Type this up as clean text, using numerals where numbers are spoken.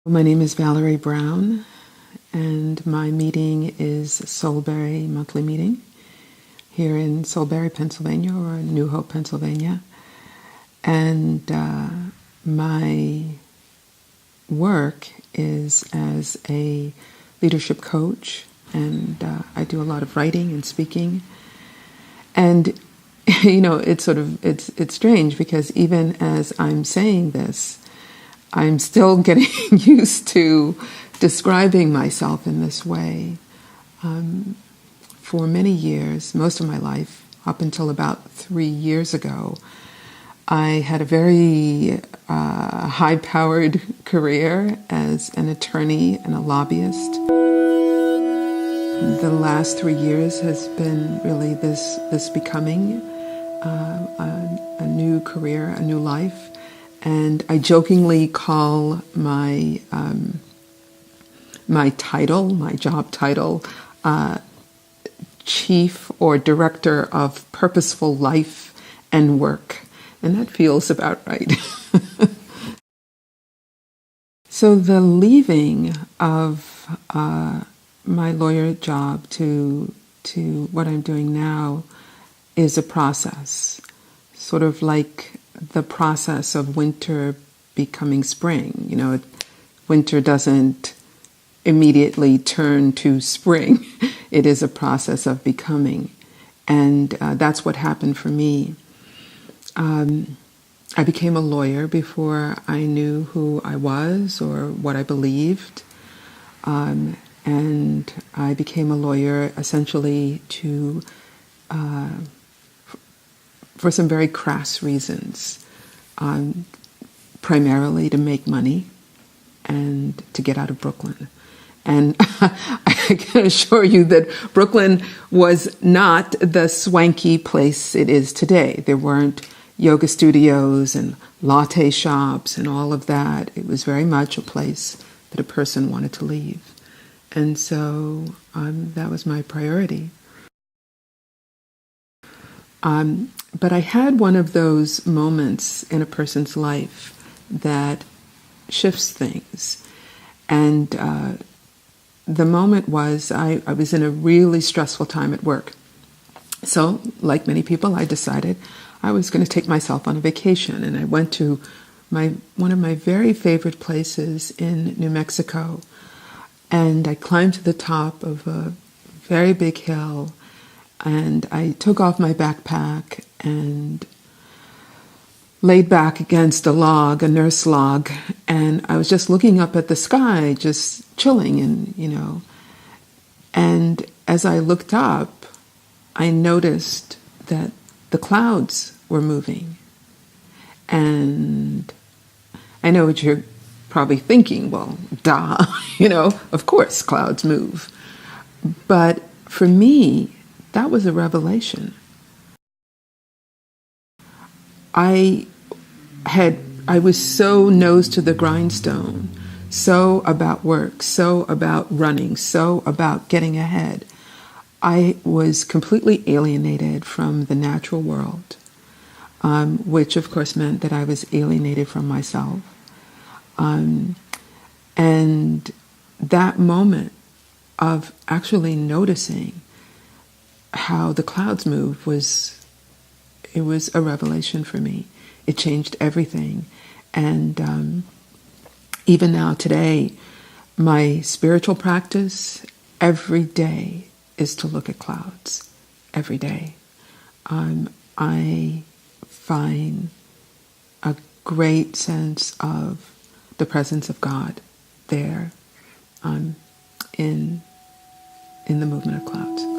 My name is Valerie Brown, and my meeting is Soulberry monthly meeting here in Soulberry, Pennsylvania, or New Hope, Pennsylvania. And my work is as a leadership coach, and I do a lot of writing and speaking. And it's strange because even as I'm saying this, I'm still getting used to describing myself in this way. For many years, most of my life, up until about 3 years ago, I had a very high-powered career as an attorney and a lobbyist. The last 3 years has been really this becoming a new career, a new life. And I jokingly call my job title, Chief or Director of Purposeful Life and Work. And that feels about right. So the leaving of my lawyer job to what I'm doing now is a process, sort of like the process of winter becoming spring. Winter doesn't immediately turn to spring. It is a process of becoming. And that's what happened for me. I became a lawyer before I knew who I was or what I believed. And I became a lawyer essentially for some very crass reasons, primarily to make money and to get out of Brooklyn. And I can assure you that Brooklyn was not the swanky place it is today. There weren't yoga studios and latte shops and all of that. It was very much a place that a person wanted to leave. And so that was my priority. But I had one of those moments in a person's life that shifts things. And the moment was I was in a really stressful time at work. So, like many people, I decided I was going to take myself on a vacation. And I went to one of my very favorite places in New Mexico. And I climbed to the top of a very big hill. And I took off my backpack and laid back against a nurse log, and I was just looking up at the sky, just chilling, and as I looked up, I noticed that the clouds were moving. And I know what you're probably thinking, well, duh, of course clouds move. But for me, that was a revelation. I was so nose to the grindstone, so about work, so about running, so about getting ahead. I was completely alienated from the natural world, which of course meant that I was alienated from myself. And that moment of actually noticing how the clouds move was a revelation for me. It changed everything. And even now today, my spiritual practice every day is to look at clouds. Every day. I find a great sense of the presence of God there in the movement of clouds.